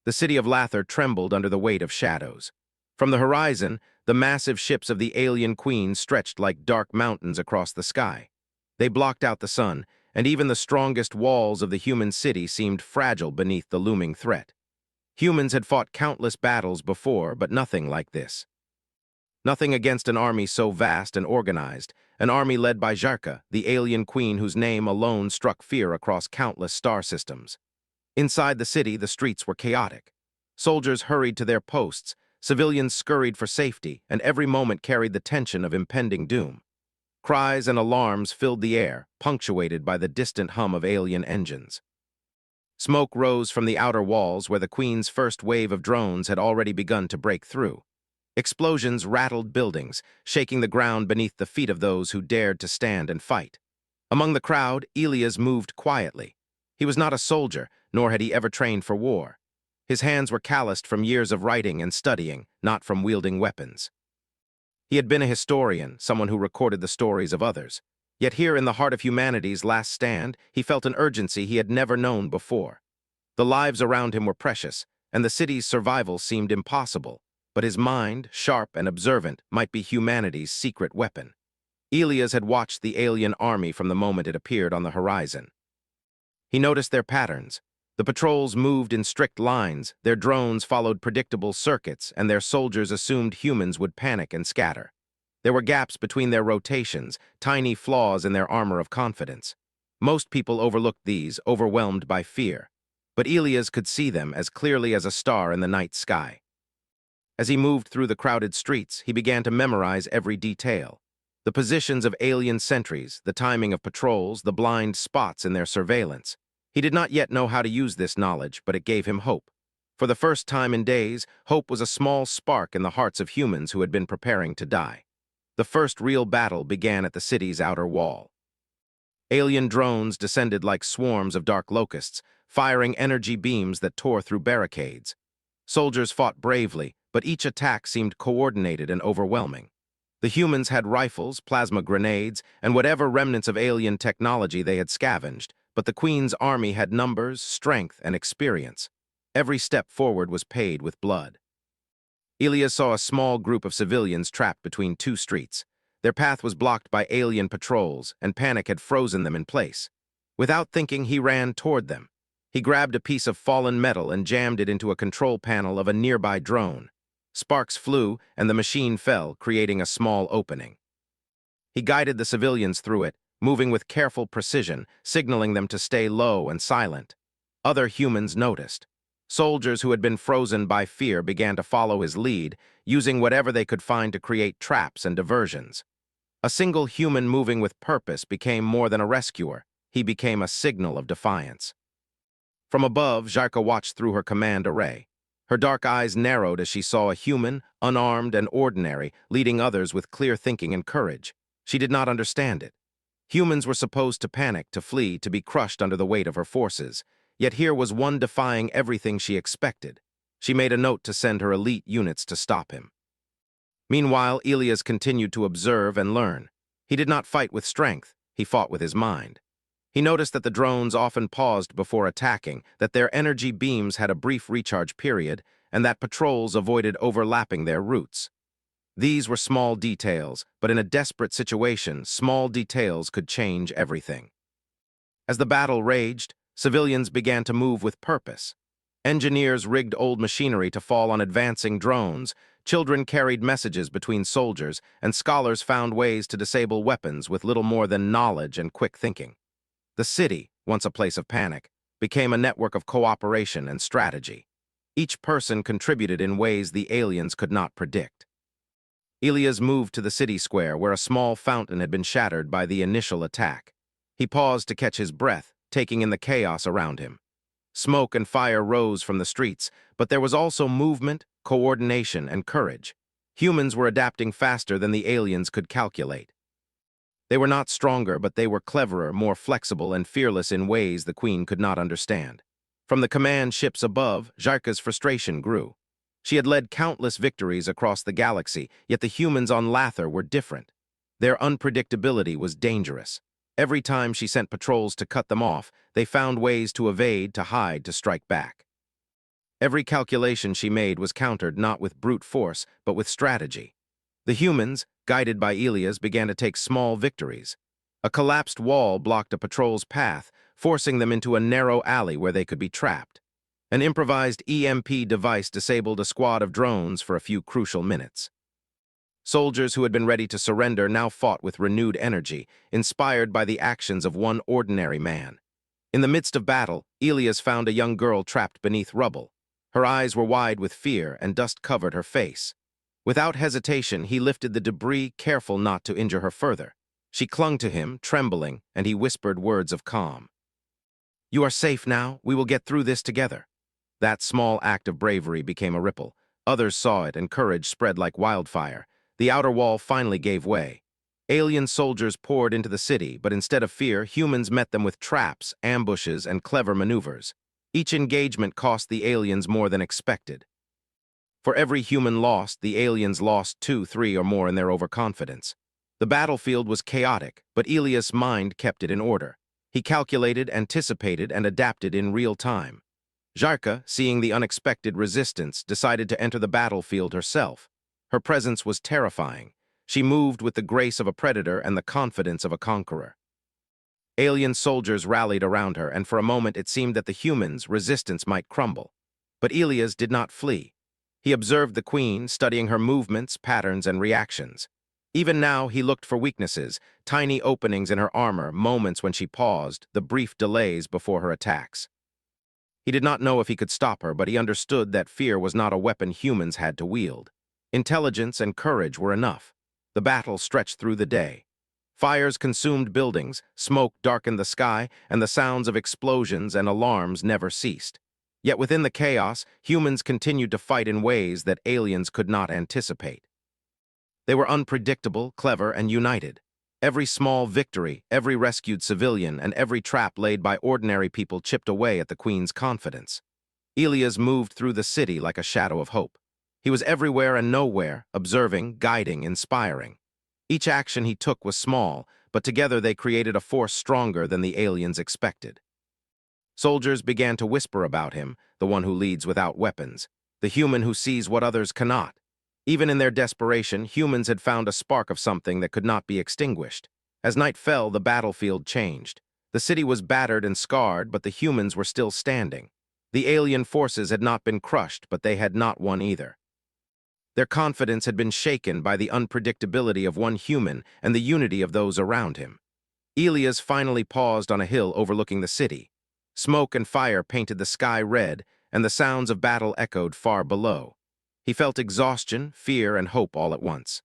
The city of Lather trembled under the weight of shadows. From the horizon, the massive ships of the alien queen stretched like dark mountains across the sky. They blocked out the sun, and even the strongest walls of the human city seemed fragile beneath the looming threat. Humans had fought countless battles before, but nothing like this. Nothing against an army so vast and organized, an army led by Jarka, the alien queen whose name alone struck fear across countless star systems. Inside the city, the streets were chaotic. Soldiers hurried to their posts, civilians scurried for safety, and every moment carried the tension of impending doom. Cries and alarms filled the air, punctuated by the distant hum of alien engines. Smoke rose from the outer walls where the Queen's first wave of drones had already begun to break through. Explosions rattled buildings, shaking the ground beneath the feet of those who dared to stand and fight. Among the crowd, Elias moved quietly. He was not a soldier, nor had he ever trained for war. His hands were calloused from years of writing and studying, not from wielding weapons. He had been a historian, someone who recorded the stories of others. Yet here in the heart of humanity's last stand, he felt an urgency he had never known before. The lives around him were precious, and the city's survival seemed impossible, but his mind, sharp and observant, might be humanity's secret weapon. Elias had watched the alien army from the moment it appeared on the horizon. He noticed their patterns. The patrols moved in strict lines, their drones followed predictable circuits, and their soldiers assumed humans would panic and scatter. There were gaps between their rotations, tiny flaws in their armor of confidence. Most people overlooked these, overwhelmed by fear. But Elias could see them as clearly as a star in the night sky. As he moved through the crowded streets, he began to memorize every detail. The positions of alien sentries, the timing of patrols, the blind spots in their surveillance. He did not yet know how to use this knowledge, but it gave him hope. For the first time in days, hope was a small spark in the hearts of humans who had been preparing to die. The first real battle began at the city's outer wall. Alien drones descended like swarms of dark locusts, firing energy beams that tore through barricades. Soldiers fought bravely, but each attack seemed coordinated and overwhelming. The humans had rifles, plasma grenades, and whatever remnants of alien technology they had scavenged, but the Queen's army had numbers, strength, and experience. Every step forward was paid with blood. Elias saw a small group of civilians trapped between two streets. Their path was blocked by alien patrols, and panic had frozen them in place. Without thinking, he ran toward them. He grabbed a piece of fallen metal and jammed it into a control panel of a nearby drone. Sparks flew, and the machine fell, creating a small opening. He guided the civilians through it, moving with careful precision, signaling them to stay low and silent. Other humans noticed. Soldiers who had been frozen by fear began to follow his lead, using whatever they could find to create traps and diversions. A single human moving with purpose became more than a rescuer. He became a signal of defiance. From above, Jarka watched through her command array. Her dark eyes narrowed as she saw a human, unarmed and ordinary, leading others with clear thinking and courage. She did not understand it. Humans were supposed to panic, to flee, to be crushed under the weight of her forces. Yet here was one defying everything she expected. She made a note to send her elite units to stop him. Meanwhile, Elias continued to observe and learn. He did not fight with strength, he fought with his mind. He noticed that the drones often paused before attacking, that their energy beams had a brief recharge period, and that patrols avoided overlapping their routes. These were small details, but in a desperate situation, small details could change everything. As the battle raged, civilians began to move with purpose. Engineers rigged old machinery to fall on advancing drones, children carried messages between soldiers, and scholars found ways to disable weapons with little more than knowledge and quick thinking. The city, once a place of panic, became a network of cooperation and strategy. Each person contributed in ways the aliens could not predict. Elias moved to the city square where a small fountain had been shattered by the initial attack. He paused to catch his breath, taking in the chaos around him. Smoke and fire rose from the streets, but there was also movement, coordination, and courage. Humans were adapting faster than the aliens could calculate. They were not stronger, but they were cleverer, more flexible, and fearless in ways the Queen could not understand. From the command ships above, Jarka's frustration grew. She had led countless victories across the galaxy, yet the humans on Lather were different. Their unpredictability was dangerous. Every time she sent patrols to cut them off, they found ways to evade, to hide, to strike back. Every calculation she made was countered not with brute force, but with strategy. The humans, guided by Elias, began to take small victories. A collapsed wall blocked a patrol's path, forcing them into a narrow alley where they could be trapped. An improvised EMP device disabled a squad of drones for a few crucial minutes. Soldiers who had been ready to surrender now fought with renewed energy, inspired by the actions of one ordinary man. In the midst of battle, Elias found a young girl trapped beneath rubble. Her eyes were wide with fear, and dust covered her face. Without hesitation, he lifted the debris, careful not to injure her further. She clung to him, trembling, and he whispered words of calm. "You are safe now. We will get through this together." That small act of bravery became a ripple. Others saw it, and courage spread like wildfire. The outer wall finally gave way. Alien soldiers poured into the city, but instead of fear, humans met them with traps, ambushes, and clever maneuvers. Each engagement cost the aliens more than expected. For every human lost, the aliens lost 2, 3, or more in their overconfidence. The battlefield was chaotic, but Elias' mind kept it in order. He calculated, anticipated, and adapted in real time. Jarka, seeing the unexpected resistance, decided to enter the battlefield herself. Her presence was terrifying. She moved with the grace of a predator and the confidence of a conqueror. Alien soldiers rallied around her, and for a moment it seemed that the humans' resistance might crumble. But Elias did not flee. He observed the queen, studying her movements, patterns, and reactions. Even now, he looked for weaknesses, tiny openings in her armor, moments when she paused, the brief delays before her attacks. He did not know if he could stop her, but he understood that fear was not a weapon humans had to wield. Intelligence and courage were enough. The battle stretched through the day. Fires consumed buildings, smoke darkened the sky, and the sounds of explosions and alarms never ceased. Yet within the chaos, humans continued to fight in ways that aliens could not anticipate. They were unpredictable, clever, and united. Every small victory, every rescued civilian, and every trap laid by ordinary people chipped away at the Queen's confidence. Elias moved through the city like a shadow of hope. He was everywhere and nowhere, observing, guiding, inspiring. Each action he took was small, but together they created a force stronger than the aliens expected. Soldiers began to whisper about him, the one who leads without weapons, the human who sees what others cannot. Even in their desperation, humans had found a spark of something that could not be extinguished. As night fell, the battlefield changed. The city was battered and scarred, but the humans were still standing. The alien forces had not been crushed, but they had not won either. Their confidence had been shaken by the unpredictability of one human and the unity of those around him. Elias finally paused on a hill overlooking the city. Smoke and fire painted the sky red, and the sounds of battle echoed far below. He felt exhaustion, fear, and hope all at once.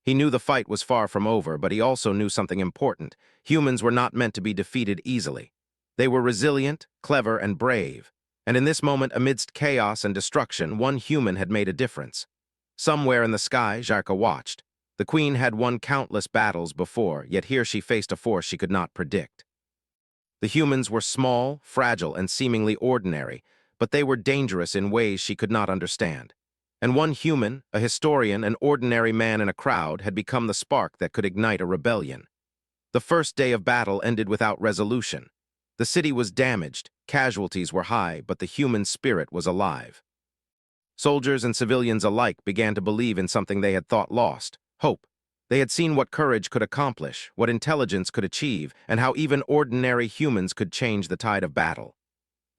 He knew the fight was far from over, but he also knew something important. Humans were not meant to be defeated easily. They were resilient, clever, and brave. And in this moment, amidst chaos and destruction, one human had made a difference. Somewhere in the sky, Jarka watched. The Queen had won countless battles before, yet here she faced a force she could not predict. The humans were small, fragile, and seemingly ordinary, but they were dangerous in ways she could not understand. And one human, a historian, an ordinary man in a crowd, had become the spark that could ignite a rebellion. The first day of battle ended without resolution. The city was damaged, casualties were high, but the human spirit was alive. Soldiers and civilians alike began to believe in something they had thought lost: hope. They had seen what courage could accomplish, what intelligence could achieve, and how even ordinary humans could change the tide of battle.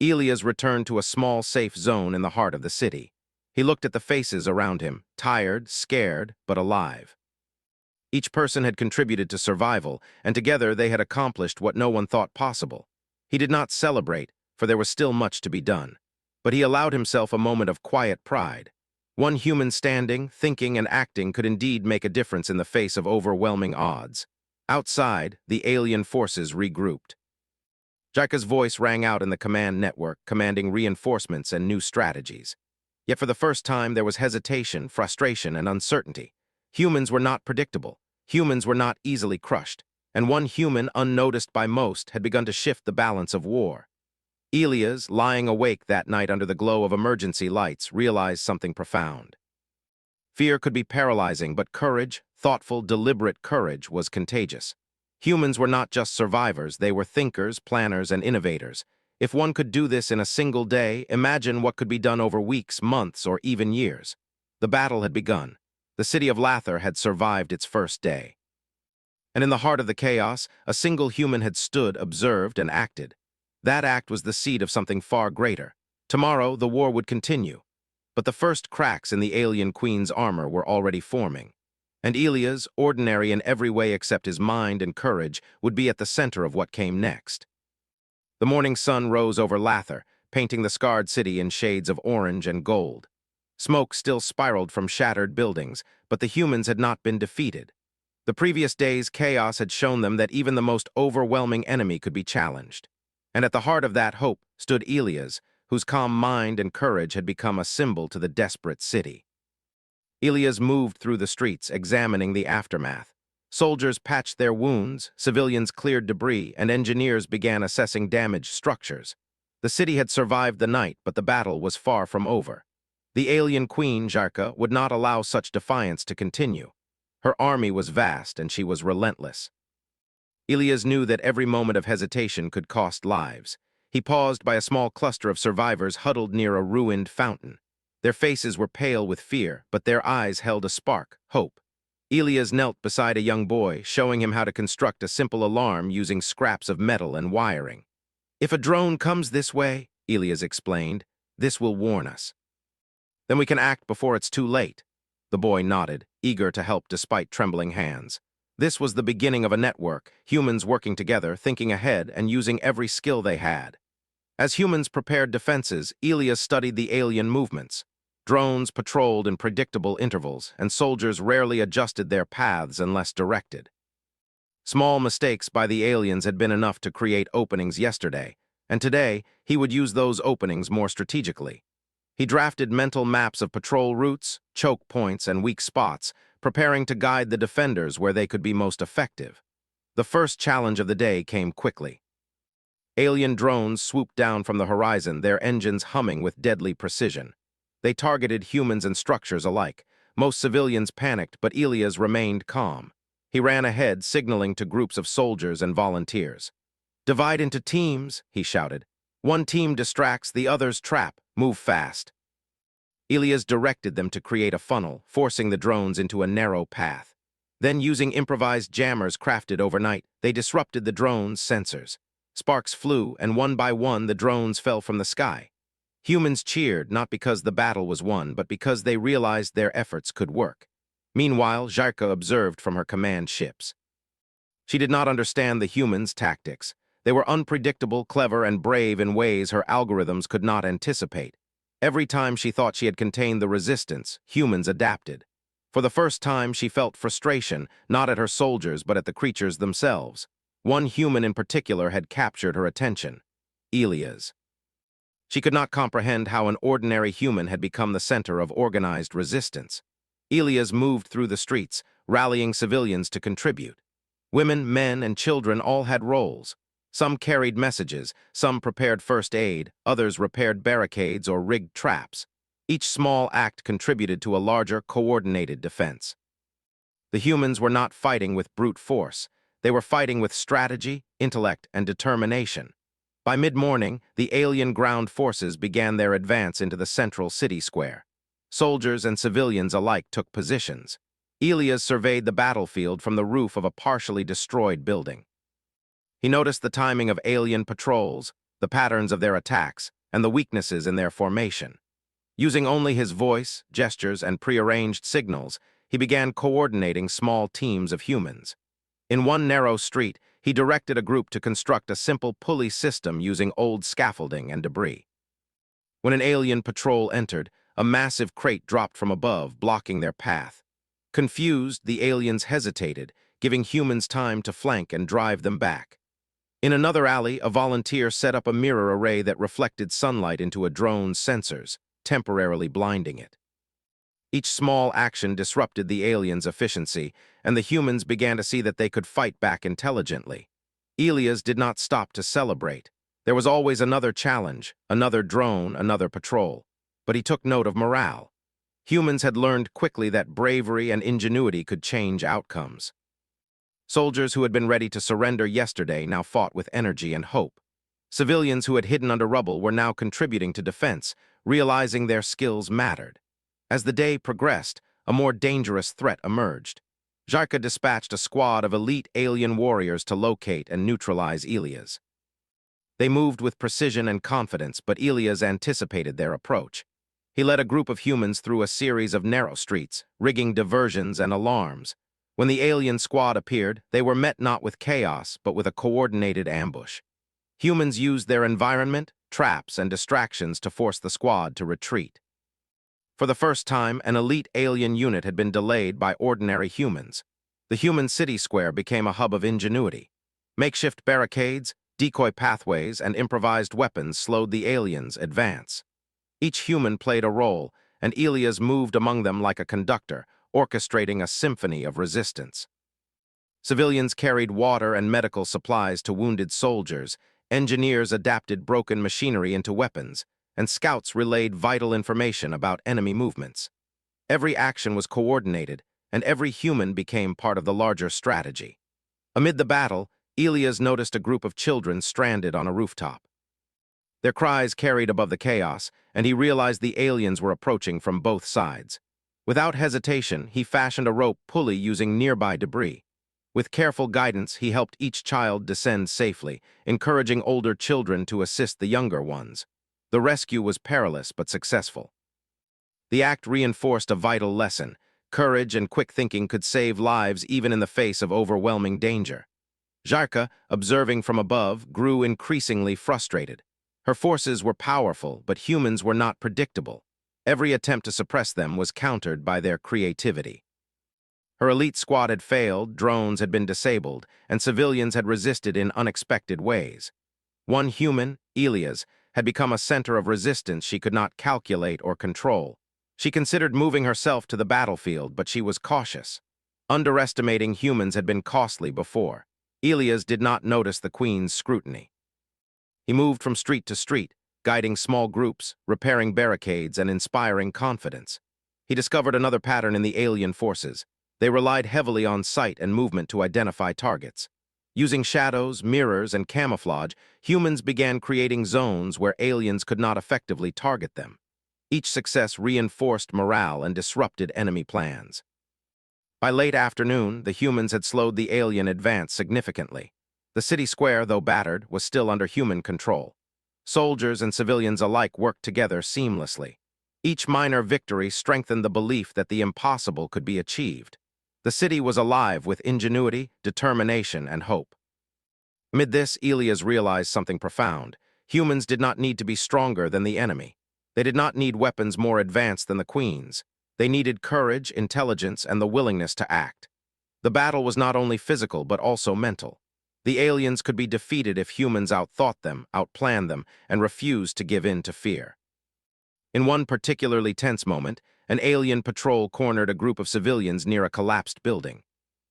Elias returned to a small, safe zone in the heart of the city. He looked at the faces around him, tired, scared, but alive. Each person had contributed to survival, and together they had accomplished what no one thought possible. He did not celebrate, for there was still much to be done. But he allowed himself a moment of quiet pride. One human standing, thinking, and acting could indeed make a difference in the face of overwhelming odds. Outside, the alien forces regrouped. Jarka's voice rang out in the command network, commanding reinforcements and new strategies. Yet for the first time, there was hesitation, frustration, and uncertainty. Humans were not predictable. Humans were not easily crushed. And one human, unnoticed by most, had begun to shift the balance of war. Elias, lying awake that night under the glow of emergency lights, realized something profound. Fear could be paralyzing, but courage, thoughtful, deliberate courage, was contagious. Humans were not just survivors, they were thinkers, planners, and innovators. If one could do this in a single day, imagine what could be done over weeks, months, or even years. The battle had begun. The city of Lather had survived its first day. And in the heart of the chaos, a single human had stood, observed, and acted. That act was the seed of something far greater. Tomorrow, the war would continue. But the first cracks in the alien queen's armor were already forming. And Elias, ordinary in every way except his mind and courage, would be at the center of what came next. The morning sun rose over Lather, painting the scarred city in shades of orange and gold. Smoke still spiraled from shattered buildings, but the humans had not been defeated. The previous day's chaos had shown them that even the most overwhelming enemy could be challenged. And at the heart of that hope stood Elias, whose calm mind and courage had become a symbol to the desperate city. Elias moved through the streets, examining the aftermath. Soldiers patched their wounds, civilians cleared debris, and engineers began assessing damaged structures. The city had survived the night, but the battle was far from over. The alien queen, Jarka, would not allow such defiance to continue. Her army was vast, and she was relentless. Elias knew that every moment of hesitation could cost lives. He paused by a small cluster of survivors huddled near a ruined fountain. Their faces were pale with fear, but their eyes held a spark, hope. Elias knelt beside a young boy, showing him how to construct a simple alarm using scraps of metal and wiring. "If a drone comes this way," Elias explained, "this will warn us. Then we can act before it's too late." The boy nodded, eager to help despite trembling hands. This was the beginning of a network, humans working together, thinking ahead, and using every skill they had. As humans prepared defenses, Elias studied the alien movements. Drones patrolled in predictable intervals, and soldiers rarely adjusted their paths unless directed. Small mistakes by the aliens had been enough to create openings yesterday, and today he would use those openings more strategically. He drafted mental maps of patrol routes, choke points, and weak spots, preparing to guide the defenders where they could be most effective. The first challenge of the day came quickly. Alien drones swooped down from the horizon, their engines humming with deadly precision. They targeted humans and structures alike. Most civilians panicked, but Elias remained calm. He ran ahead, signaling to groups of soldiers and volunteers. "Divide into teams," he shouted. "One team distracts, the others trap. Move fast." Elias directed them to create a funnel, forcing the drones into a narrow path. Then, using improvised jammers crafted overnight, they disrupted the drones' sensors. Sparks flew, and one by one the drones fell from the sky. Humans cheered, not because the battle was won, but because they realized their efforts could work. Meanwhile, Jarka observed from her command ships. She did not understand the humans' tactics. They were unpredictable, clever, and brave in ways her algorithms could not anticipate. Every time she thought she had contained the resistance, humans adapted. For the first time, she felt frustration, not at her soldiers, but at the creatures themselves. One human in particular had captured her attention: Elias. She could not comprehend how an ordinary human had become the center of organized resistance. Elias moved through the streets, rallying civilians to contribute. Women, men, and children all had roles. Some carried messages, some prepared first aid, others repaired barricades or rigged traps. Each small act contributed to a larger, coordinated defense. The humans were not fighting with brute force. They were fighting with strategy, intellect, and determination. By mid-morning, the alien ground forces began their advance into the central city square. Soldiers and civilians alike took positions. Elias surveyed the battlefield from the roof of a partially destroyed building. He noticed the timing of alien patrols, the patterns of their attacks, and the weaknesses in their formation. Using only his voice, gestures, and prearranged signals, he began coordinating small teams of humans. In one narrow street, he directed a group to construct a simple pulley system using old scaffolding and debris. When an alien patrol entered, a massive crate dropped from above, blocking their path. Confused, the aliens hesitated, giving humans time to flank and drive them back. In another alley, a volunteer set up a mirror array that reflected sunlight into a drone's sensors, temporarily blinding it. Each small action disrupted the aliens' efficiency, and the humans began to see that they could fight back intelligently. Elias did not stop to celebrate. There was always another challenge, another drone, another patrol. But he took note of morale. Humans had learned quickly that bravery and ingenuity could change outcomes. Soldiers who had been ready to surrender yesterday now fought with energy and hope. Civilians who had hidden under rubble were now contributing to defense, realizing their skills mattered. As the day progressed, a more dangerous threat emerged. Jarka dispatched a squad of elite alien warriors to locate and neutralize Elias. They moved with precision and confidence, but Elias anticipated their approach. He led a group of humans through a series of narrow streets, rigging diversions and alarms. When the alien squad appeared, they were met not with chaos, but with a coordinated ambush. Humans used their environment, traps, and distractions to force the squad to retreat. For the first time, an elite alien unit had been delayed by ordinary humans. The human city square became a hub of ingenuity. Makeshift barricades, decoy pathways, and improvised weapons slowed the aliens' advance. Each human played a role, and Elias moved among them like a conductor, orchestrating a symphony of resistance. Civilians carried water and medical supplies to wounded soldiers, engineers adapted broken machinery into weapons, and scouts relayed vital information about enemy movements. Every action was coordinated, and every human became part of the larger strategy. Amid the battle, Elias noticed a group of children stranded on a rooftop. Their cries carried above the chaos, and he realized the aliens were approaching from both sides. Without hesitation, he fashioned a rope pulley using nearby debris. With careful guidance, he helped each child descend safely, encouraging older children to assist the younger ones. The rescue was perilous but successful. The act reinforced a vital lesson. Courage and quick thinking could save lives even in the face of overwhelming danger. Jarka, observing from above, grew increasingly frustrated. Her forces were powerful, but humans were not predictable. Every attempt to suppress them was countered by their creativity. Her elite squad had failed, drones had been disabled, and civilians had resisted in unexpected ways. One human, Elias, had become a center of resistance she could not calculate or control. She considered moving herself to the battlefield, but she was cautious. Underestimating humans had been costly before. Elias did not notice the Queen's scrutiny. He moved from street to street, guiding small groups, repairing barricades, and inspiring confidence. He discovered another pattern in the alien forces. They relied heavily on sight and movement to identify targets. Using shadows, mirrors, and camouflage, humans began creating zones where aliens could not effectively target them. Each success reinforced morale and disrupted enemy plans. By late afternoon, the humans had slowed the alien advance significantly. The city square, though battered, was still under human control. Soldiers and civilians alike worked together seamlessly. Each minor victory strengthened the belief that the impossible could be achieved. The city was alive with ingenuity, determination, and hope. Amid this, Elias realized something profound. Humans did not need to be stronger than the enemy. They did not need weapons more advanced than the Queen's. They needed courage, intelligence, and the willingness to act. The battle was not only physical, but also mental. The aliens could be defeated if humans outthought them, outplanned them, and refused to give in to fear. In one particularly tense moment, an alien patrol cornered a group of civilians near a collapsed building.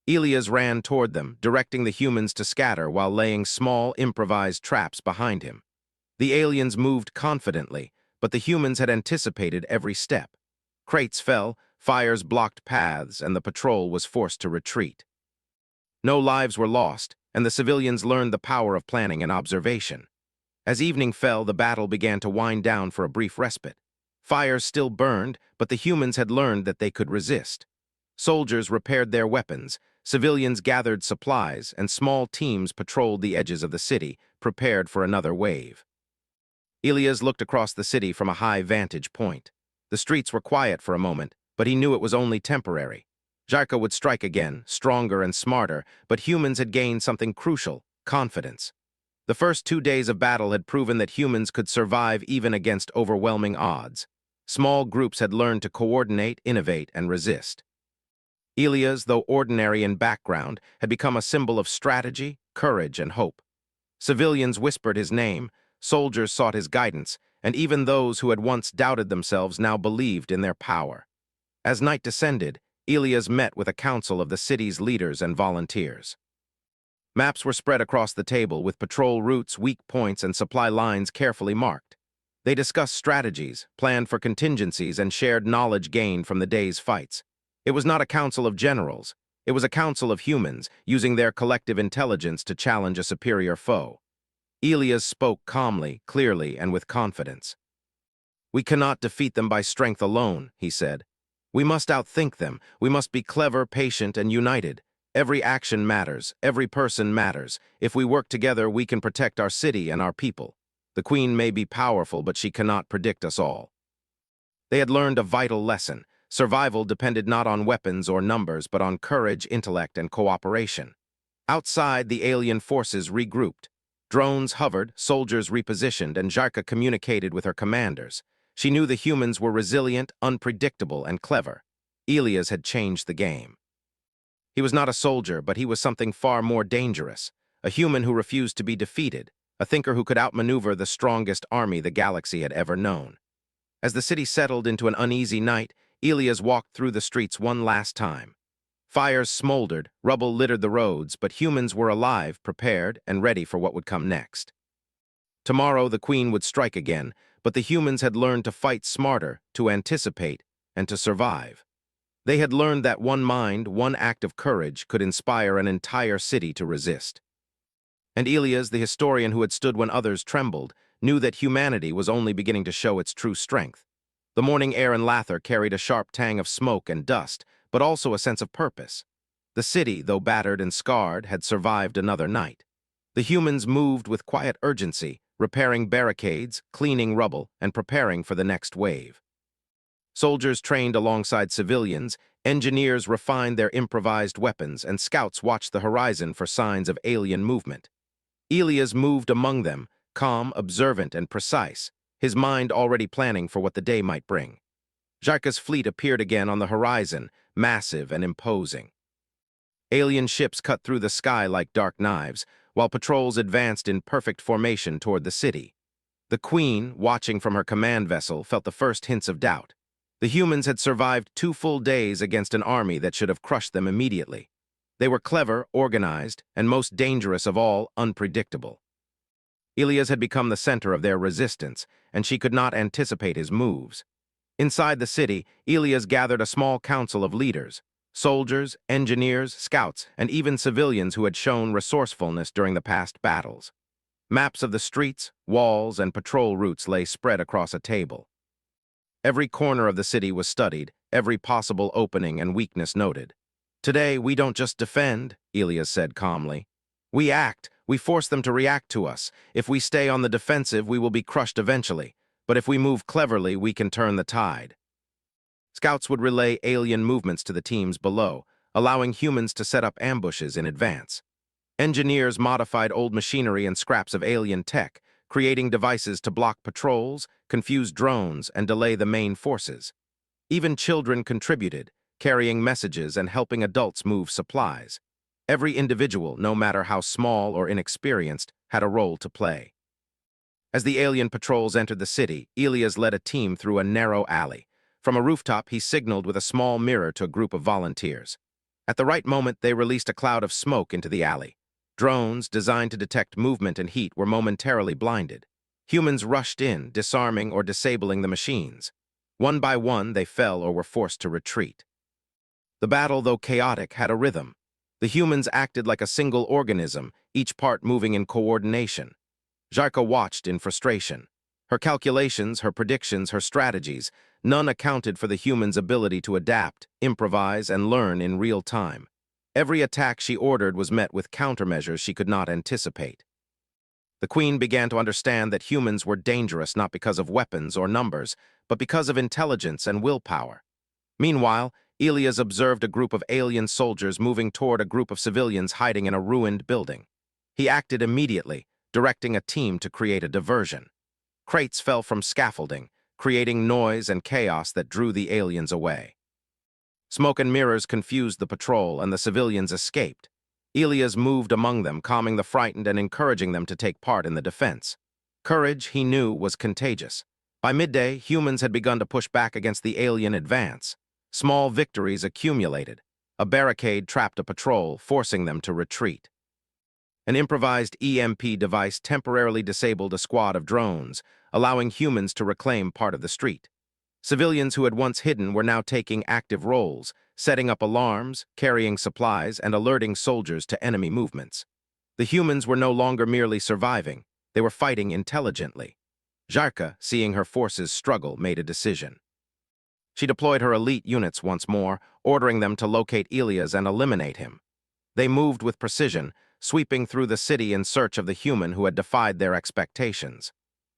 Elias ran toward them, directing the humans to scatter while laying small, improvised traps behind him. The aliens moved confidently, but the humans had anticipated every step. Crates fell, fires blocked paths, and the patrol was forced to retreat. No lives were lost, and the civilians learned the power of planning and observation. As evening fell, the battle began to wind down for a brief respite. Fires still burned, but the humans had learned that they could resist. Soldiers repaired their weapons, civilians gathered supplies, and small teams patrolled the edges of the city, prepared for another wave. Elias looked across the city from a high vantage point. The streets were quiet for a moment, but he knew it was only temporary. Jarka would strike again, stronger and smarter, but humans had gained something crucial: confidence. The first 2 days of battle had proven that humans could survive even against overwhelming odds. Small groups had learned to coordinate, innovate, and resist. Elias, though ordinary in background, had become a symbol of strategy, courage, and hope. Civilians whispered his name, soldiers sought his guidance, and even those who had once doubted themselves now believed in their power. As night descended, Elias met with a council of the city's leaders and volunteers. Maps were spread across the table with patrol routes, weak points, and supply lines carefully marked. They discussed strategies, planned for contingencies, and shared knowledge gained from the day's fights. It was not a council of generals. It was a council of humans, using their collective intelligence to challenge a superior foe. Elias spoke calmly, clearly, and with confidence. "We cannot defeat them by strength alone," he said. "We must outthink them. We must be clever, patient, and united. Every action matters. Every person matters. If we work together, we can protect our city and our people. The Queen may be powerful, but she cannot predict us all." They had learned a vital lesson. Survival depended not on weapons or numbers, but on courage, intellect, and cooperation. Outside, the alien forces regrouped. Drones hovered, soldiers repositioned, and Jarka communicated with her commanders. She knew the humans were resilient, unpredictable, and clever. Elias had changed the game. He was not a soldier, but he was something far more dangerous. A human who refused to be defeated, a thinker who could outmaneuver the strongest army the galaxy had ever known. As the city settled into an uneasy night, Elias walked through the streets one last time. Fires smoldered, rubble littered the roads, but humans were alive, prepared, and ready for what would come next. Tomorrow the Queen would strike again, but the humans had learned to fight smarter, to anticipate, and to survive. They had learned that one mind, one act of courage, could inspire an entire city to resist. And Elias, the historian who had stood when others trembled, knew that humanity was only beginning to show its true strength. The morning air in Lather carried a sharp tang of smoke and dust, but also a sense of purpose. The city, though battered and scarred, had survived another night. The humans moved with quiet urgency, repairing barricades, cleaning rubble, and preparing for the next wave. Soldiers trained alongside civilians, engineers refined their improvised weapons, and scouts watched the horizon for signs of alien movement. Elias moved among them, calm, observant, and precise, his mind already planning for what the day might bring. Jarka's fleet appeared again on the horizon, massive and imposing. Alien ships cut through the sky like dark knives, while patrols advanced in perfect formation toward the city. The Queen, watching from her command vessel, felt the first hints of doubt. The humans had survived 2 full days against an army that should have crushed them immediately. They were clever, organized, and most dangerous of all, unpredictable. Elias had become the center of their resistance, and she could not anticipate his moves. Inside the city, Elias gathered a small council of leaders, soldiers, engineers, scouts, and even civilians who had shown resourcefulness during the past battles. Maps of the streets, walls, and patrol routes lay spread across a table. Every corner of the city was studied, every possible opening and weakness noted. "Today, we don't just defend," Elias said calmly. "We act. We force them to react to us. If we stay on the defensive, we will be crushed eventually. But if we move cleverly, we can turn the tide." Scouts would relay alien movements to the teams below, allowing humans to set up ambushes in advance. Engineers modified old machinery and scraps of alien tech, creating devices to block patrols, confuse drones, and delay the main forces. Even children contributed, carrying messages and helping adults move supplies. Every individual, no matter how small or inexperienced, had a role to play. As the alien patrols entered the city, Elias led a team through a narrow alley. From a rooftop, he signaled with a small mirror to a group of volunteers. At the right moment, they released a cloud of smoke into the alley. Drones, designed to detect movement and heat, were momentarily blinded. Humans rushed in, disarming or disabling the machines. One by one, they fell or were forced to retreat. The battle, though chaotic, had a rhythm. The humans acted like a single organism, each part moving in coordination. Jarka watched in frustration. Her calculations, her predictions, her strategies, none accounted for the humans' ability to adapt, improvise, and learn in real time. Every attack she ordered was met with countermeasures she could not anticipate. The Queen began to understand that humans were dangerous not because of weapons or numbers, but because of intelligence and willpower. Meanwhile, Elias observed a group of alien soldiers moving toward a group of civilians hiding in a ruined building. He acted immediately, directing a team to create a diversion. Crates fell from scaffolding, creating noise and chaos that drew the aliens away. Smoke and mirrors confused the patrol, and the civilians escaped. Elias moved among them, calming the frightened and encouraging them to take part in the defense. Courage, he knew, was contagious. By midday, humans had begun to push back against the alien advance. Small victories accumulated. A barricade trapped a patrol, forcing them to retreat. An improvised EMP device temporarily disabled a squad of drones, allowing humans to reclaim part of the street. Civilians who had once hidden were now taking active roles, setting up alarms, carrying supplies, and alerting soldiers to enemy movements. The humans were no longer merely surviving. They were fighting intelligently. Jarka, seeing her forces struggle, made a decision. She deployed her elite units once more, ordering them to locate Elias and eliminate him. They moved with precision, sweeping through the city in search of the human who had defied their expectations.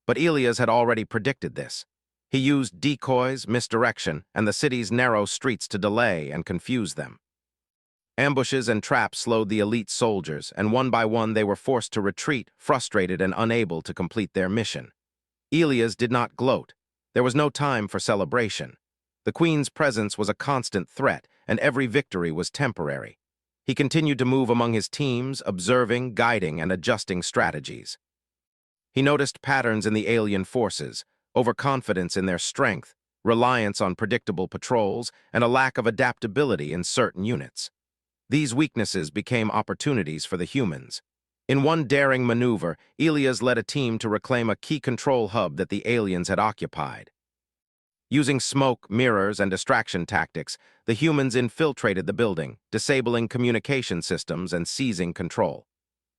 But Elias had already predicted this. He used decoys, misdirection, and the city's narrow streets to delay and confuse them. Ambushes and traps slowed the elite soldiers, and one by one they were forced to retreat, frustrated and unable to complete their mission. Elias did not gloat. There was no time for celebration. The Queen's presence was a constant threat, and every victory was temporary. He continued to move among his teams, observing, guiding, and adjusting strategies. He noticed patterns in the alien forces, overconfidence in their strength, reliance on predictable patrols, and a lack of adaptability in certain units. These weaknesses became opportunities for the humans. In one daring maneuver, Elias led a team to reclaim a key control hub that the aliens had occupied. Using smoke, mirrors, and distraction tactics, the humans infiltrated the building, disabling communication systems and seizing control.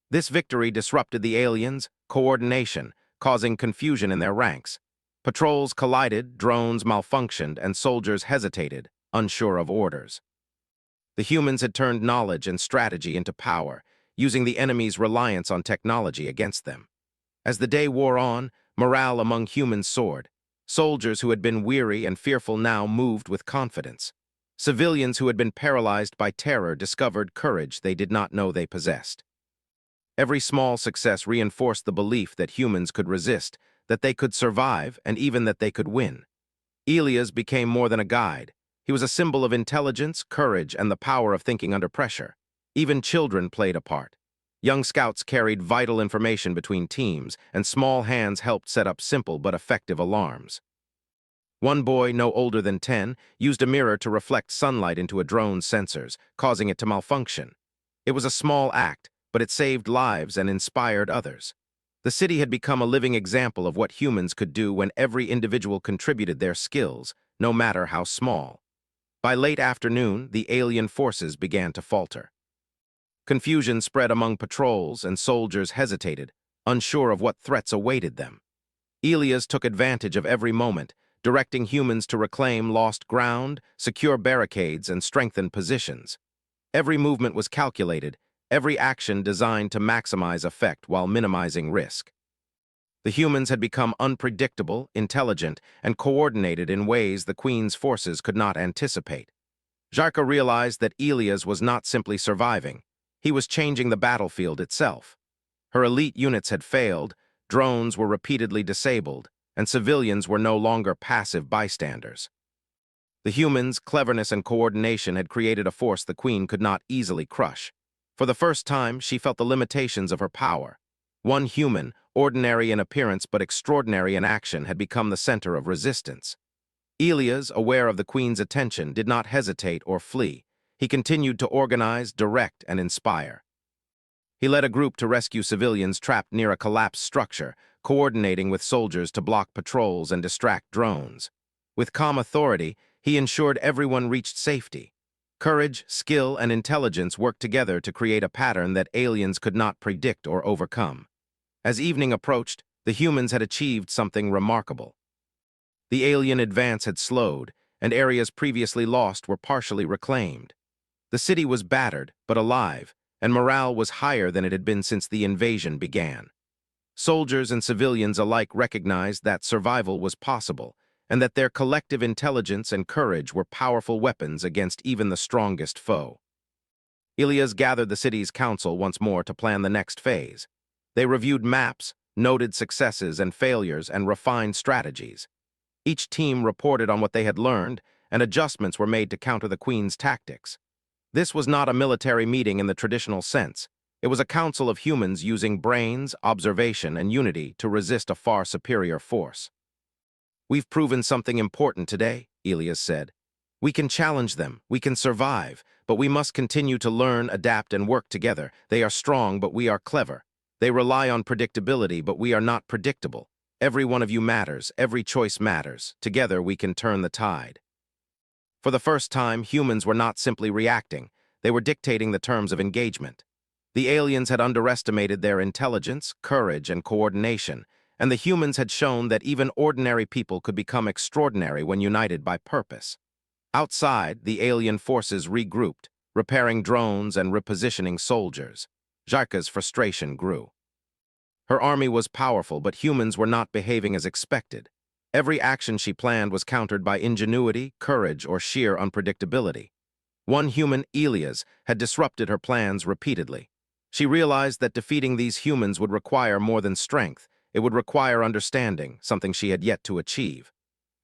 This victory disrupted the aliens' coordination, causing confusion in their ranks. Patrols collided, drones malfunctioned, and soldiers hesitated, unsure of orders. The humans had turned knowledge and strategy into power, using the enemy's reliance on technology against them. As the day wore on, morale among humans soared. Soldiers who had been weary and fearful now moved with confidence. Civilians who had been paralyzed by terror discovered courage they did not know they possessed. Every small success reinforced the belief that humans could resist, that they could survive, and even that they could win. Elias became more than a guide. He was a symbol of intelligence, courage, and the power of thinking under pressure. Even children played a part. Young scouts carried vital information between teams, and small hands helped set up simple but effective alarms. One boy, no older than 10, used a mirror to reflect sunlight into a drone's sensors, causing it to malfunction. It was a small act, but it saved lives and inspired others. The city had become a living example of what humans could do when every individual contributed their skills, no matter how small. By late afternoon, the alien forces began to falter. Confusion spread among patrols, and soldiers hesitated, unsure of what threats awaited them. Elias took advantage of every moment, directing humans to reclaim lost ground, secure barricades, and strengthen positions. Every movement was calculated, every action designed to maximize effect while minimizing risk. The humans had become unpredictable, intelligent, and coordinated in ways the Queen's forces could not anticipate. Jarka realized that Elias was not simply surviving. He was changing the battlefield itself. Her elite units had failed, drones were repeatedly disabled, and civilians were no longer passive bystanders. The humans' cleverness and coordination had created a force the Queen could not easily crush. For the first time, she felt the limitations of her power. One human, ordinary in appearance but extraordinary in action, had become the center of resistance. Elias, aware of the Queen's attention, did not hesitate or flee. He continued to organize, direct, and inspire. He led a group to rescue civilians trapped near a collapsed structure, coordinating with soldiers to block patrols and distract drones. With calm authority, he ensured everyone reached safety. Courage, skill, and intelligence worked together to create a pattern that aliens could not predict or overcome. As evening approached, the humans had achieved something remarkable. The alien advance had slowed, and areas previously lost were partially reclaimed. The city was battered, but alive, and morale was higher than it had been since the invasion began. Soldiers and civilians alike recognized that survival was possible, and that their collective intelligence and courage were powerful weapons against even the strongest foe. Elias gathered the city's council once more to plan the next phase. They reviewed maps, noted successes and failures, and refined strategies. Each team reported on what they had learned, and adjustments were made to counter the Queen's tactics. This was not a military meeting in the traditional sense. It was a council of humans using brains, observation, and unity to resist a far superior force. "We've proven something important today," Elias said. "We can challenge them, we can survive, but we must continue to learn, adapt, and work together. They are strong, but we are clever. They rely on predictability, but we are not predictable. Every one of you matters, every choice matters. Together we can turn the tide." For the first time, humans were not simply reacting. They were dictating the terms of engagement. The aliens had underestimated their intelligence, courage, and coordination, and the humans had shown that even ordinary people could become extraordinary when united by purpose. Outside, the alien forces regrouped, repairing drones and repositioning soldiers. Jarka's frustration grew. Her army was powerful, but humans were not behaving as expected. Every action she planned was countered by ingenuity, courage, or sheer unpredictability. One human, Elias, had disrupted her plans repeatedly. She realized that defeating these humans would require more than strength. It would require understanding, something she had yet to achieve.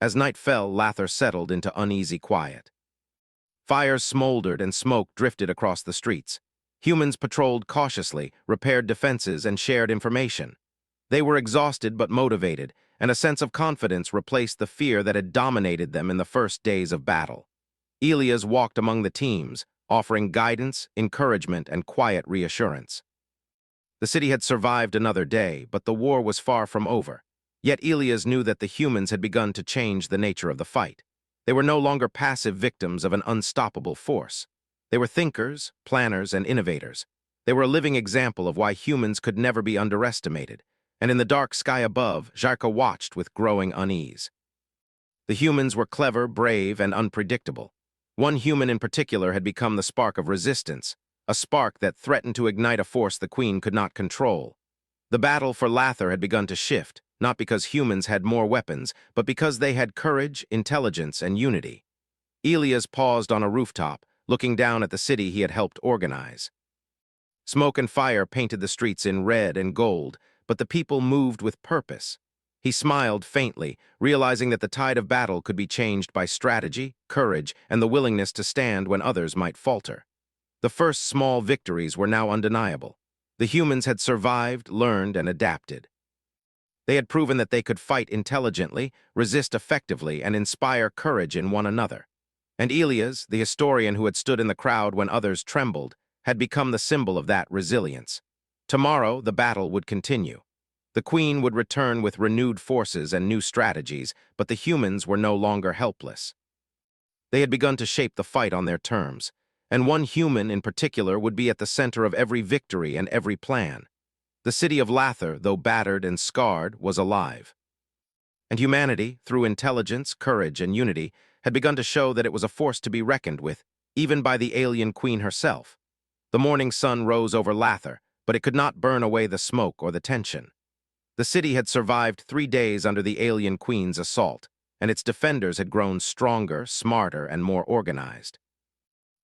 As night fell, Lather settled into uneasy quiet. Fires smoldered and smoke drifted across the streets. Humans patrolled cautiously, repaired defenses, and shared information. They were exhausted but motivated, and a sense of confidence replaced the fear that had dominated them in the first days of battle. Elias walked among the teams, offering guidance, encouragement, and quiet reassurance. The city had survived another day, but the war was far from over. Yet Elias knew that the humans had begun to change the nature of the fight. They were no longer passive victims of an unstoppable force. They were thinkers, planners, and innovators. They were a living example of why humans could never be underestimated. And in the dark sky above, Jarka watched with growing unease. The humans were clever, brave, and unpredictable. One human in particular had become the spark of resistance, a spark that threatened to ignite a force the Queen could not control. The battle for Lather had begun to shift, not because humans had more weapons, but because they had courage, intelligence, and unity. Elias paused on a rooftop, looking down at the city he had helped organize. Smoke and fire painted the streets in red and gold, but the people moved with purpose. He smiled faintly, realizing that the tide of battle could be changed by strategy, courage, and the willingness to stand when others might falter. The first small victories were now undeniable. The humans had survived, learned, and adapted. They had proven that they could fight intelligently, resist effectively, and inspire courage in one another. And Elias, the historian who had stood in the crowd when others trembled, had become the symbol of that resilience. Tomorrow, the battle would continue. The Queen would return with renewed forces and new strategies, but the humans were no longer helpless. They had begun to shape the fight on their terms, and one human in particular would be at the center of every victory and every plan. The city of Lather, though battered and scarred, was alive. And humanity, through intelligence, courage, and unity, had begun to show that it was a force to be reckoned with, even by the alien Queen herself. The morning sun rose over Lather, but it could not burn away the smoke or the tension. The city had survived 3 days under the alien Queen's assault, and its defenders had grown stronger, smarter, and more organized.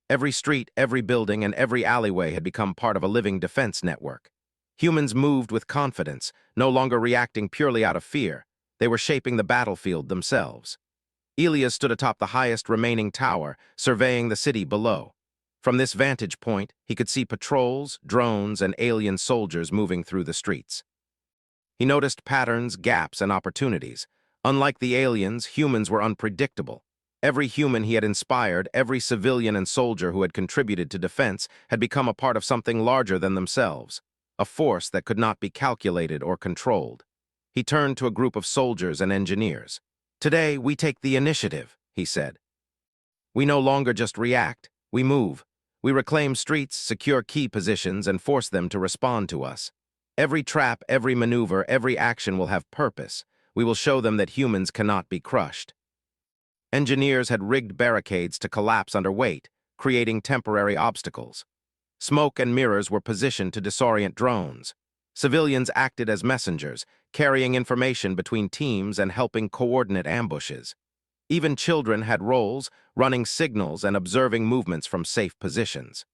Every street, every building, and every alleyway had become part of a living defense network. Humans moved with confidence, no longer reacting purely out of fear. They were shaping the battlefield themselves. Elias stood atop the highest remaining tower, surveying the city below. From this vantage point, he could see patrols, drones, and alien soldiers moving through the streets. He noticed patterns, gaps, and opportunities. Unlike the aliens, humans were unpredictable. Every human he had inspired, every civilian and soldier who had contributed to defense, had become a part of something larger than themselves, a force that could not be calculated or controlled. He turned to a group of soldiers and engineers. "Today, we take the initiative," he said. "We no longer just react, we move. We reclaim streets, secure key positions, and force them to respond to us. Every trap, every maneuver, every action will have purpose. We will show them that humans cannot be crushed." Engineers had rigged barricades to collapse under weight, creating temporary obstacles. Smoke and mirrors were positioned to disorient drones. Civilians acted as messengers, carrying information between teams and helping coordinate ambushes. Even children had roles, running signals and observing movements from safe positions.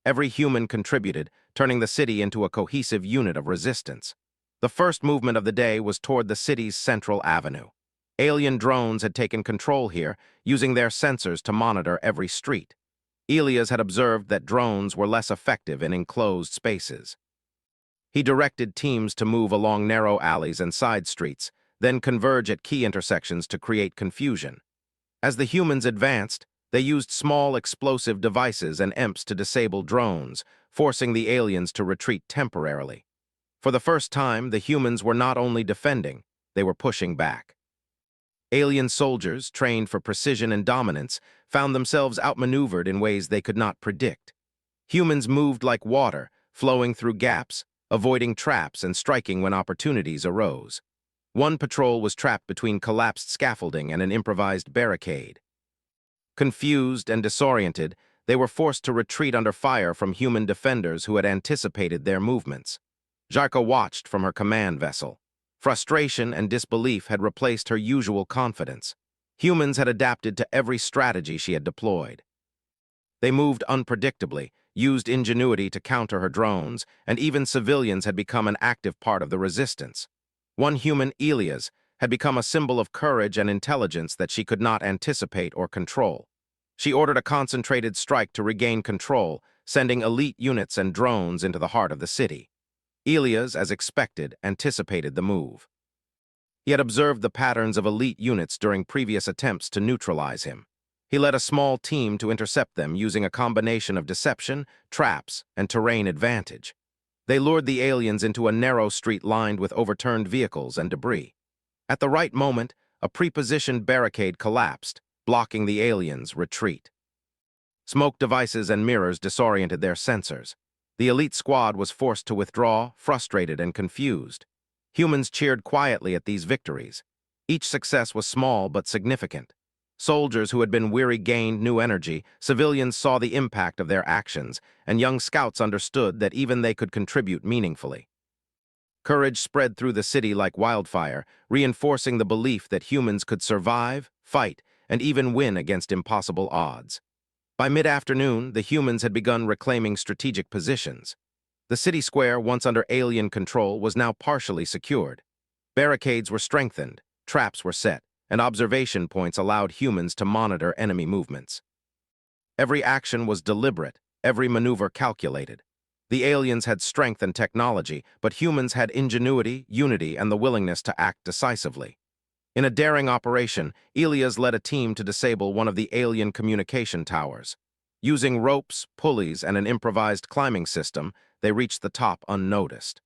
Every human contributed, turning the city into a cohesive unit of resistance. The first movement of the day was toward the city's central avenue. Alien drones had taken control here, using their sensors to monitor every street. Elias had observed that drones were less effective in enclosed spaces. He directed teams to move along narrow alleys and side streets, then converge at key intersections to create confusion. As the humans advanced, they used small explosive devices and EMPs to disable drones, forcing the aliens to retreat temporarily. For the first time, the humans were not only defending, they were pushing back. Alien soldiers, trained for precision and dominance, found themselves outmaneuvered in ways they could not predict. Humans moved like water, flowing through gaps, avoiding traps and striking when opportunities arose. One patrol was trapped between collapsed scaffolding and an improvised barricade. Confused and disoriented, they were forced to retreat under fire from human defenders who had anticipated their movements. Jarka watched from her command vessel. Frustration and disbelief had replaced her usual confidence. Humans had adapted to every strategy she had deployed. They moved unpredictably, used ingenuity to counter her drones, and even civilians had become an active part of the resistance. One human, Elias, had become a symbol of courage and intelligence that she could not anticipate or control. She ordered a concentrated strike to regain control, sending elite units and drones into the heart of the city. Elias, as expected, anticipated the move. He had observed the patterns of elite units during previous attempts to neutralize him. He led a small team to intercept them using a combination of deception, traps, and terrain advantage. They lured the aliens into a narrow street lined with overturned vehicles and debris. At the right moment, a prepositioned barricade collapsed, blocking the aliens' retreat. Smoke devices and mirrors disoriented their sensors. The elite squad was forced to withdraw, frustrated and confused. Humans cheered quietly at these victories. Each success was small but significant. Soldiers who had been weary gained new energy, civilians saw the impact of their actions, and young scouts understood that even they could contribute meaningfully. Courage spread through the city like wildfire, reinforcing the belief that humans could survive, fight, and even win against impossible odds. By mid-afternoon, the humans had begun reclaiming strategic positions. The city square, once under alien control, was now partially secured. Barricades were strengthened, traps were set, and observation points allowed humans to monitor enemy movements. Every action was deliberate, every maneuver calculated. The aliens had strength and technology, but humans had ingenuity, unity, and the willingness to act decisively. In a daring operation, Elias led a team to disable one of the alien communication towers. Using ropes, pulleys, and an improvised climbing system, they reached the top unnoticed.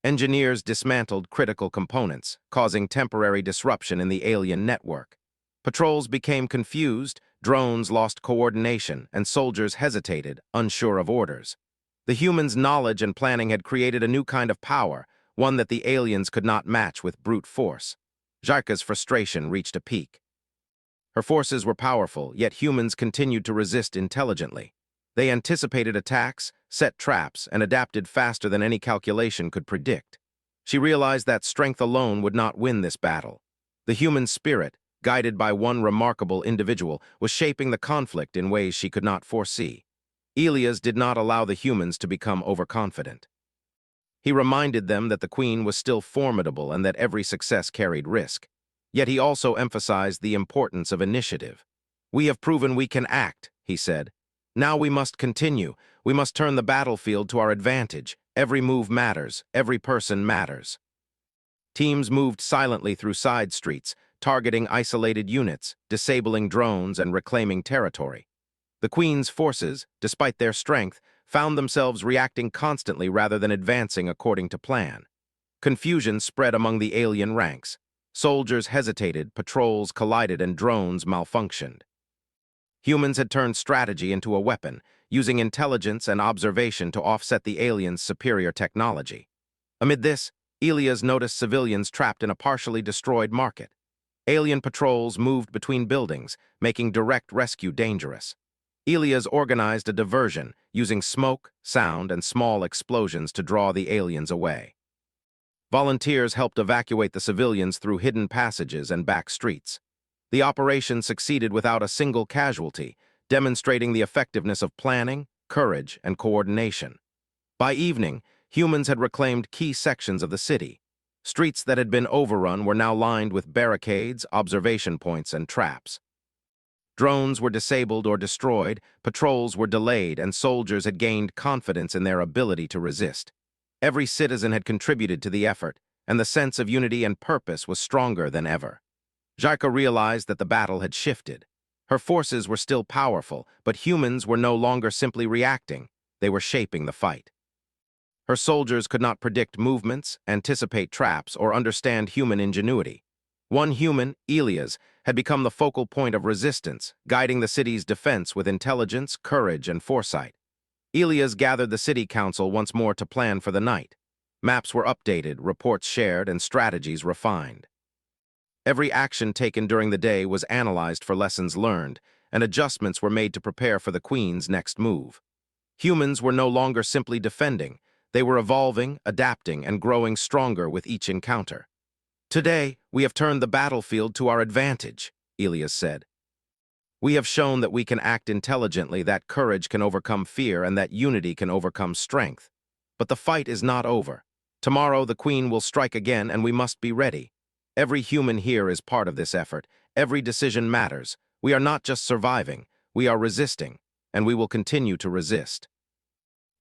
Engineers dismantled critical components, causing temporary disruption in the alien network. Patrols became confused, drones lost coordination, and soldiers hesitated, unsure of orders. The humans' knowledge and planning had created a new kind of power, one that the aliens could not match with brute force. Jarka's frustration reached a peak. Her forces were powerful, yet humans continued to resist intelligently. They anticipated attacks, set traps, and adapted faster than any calculation could predict. She realized that strength alone would not win this battle. The human spirit, guided by one remarkable individual, was shaping the conflict in ways she could not foresee. Elias did not allow the humans to become overconfident. He reminded them that the Queen was still formidable and that every success carried risk. Yet he also emphasized the importance of initiative. "We have proven we can act," he said. "Now we must continue. We must turn the battlefield to our advantage. Every move matters. Every person matters." Teams moved silently through side streets, targeting isolated units, disabling drones, and reclaiming territory. The Queen's forces, despite their strength, found themselves reacting constantly rather than advancing according to plan. Confusion spread among the alien ranks. Soldiers hesitated, patrols collided, and drones malfunctioned. Humans had turned strategy into a weapon, using intelligence and observation to offset the aliens' superior technology. Amid this, Elias noticed civilians trapped in a partially destroyed market. Alien patrols moved between buildings, making direct rescue dangerous. Elias organized a diversion, using smoke, sound, and small explosions to draw the aliens away. Volunteers helped evacuate the civilians through hidden passages and back streets. The operation succeeded without a single casualty, demonstrating the effectiveness of planning, courage, and coordination. By evening, humans had reclaimed key sections of the city. Streets that had been overrun were now lined with barricades, observation points, and traps. Drones were disabled or destroyed, patrols were delayed, and soldiers had gained confidence in their ability to resist. Every citizen had contributed to the effort, and the sense of unity and purpose was stronger than ever. Jarka realized that the battle had shifted. Her forces were still powerful, but humans were no longer simply reacting. They were shaping the fight. Her soldiers could not predict movements, anticipate traps, or understand human ingenuity. One human, Elias, had become the focal point of resistance, guiding the city's defense with intelligence, courage, and foresight. Elias gathered the city council once more to plan for the night. Maps were updated, reports shared, and strategies refined. Every action taken during the day was analyzed for lessons learned, and adjustments were made to prepare for the Queen's next move. Humans were no longer simply defending, they were evolving, adapting, and growing stronger with each encounter. "Today, we have turned the battlefield to our advantage," Elias said. "We have shown that we can act intelligently, that courage can overcome fear, and that unity can overcome strength. But the fight is not over. Tomorrow, the Queen will strike again, and we must be ready. Every human here is part of this effort. Every decision matters. We are not just surviving, we are resisting, and we will continue to resist."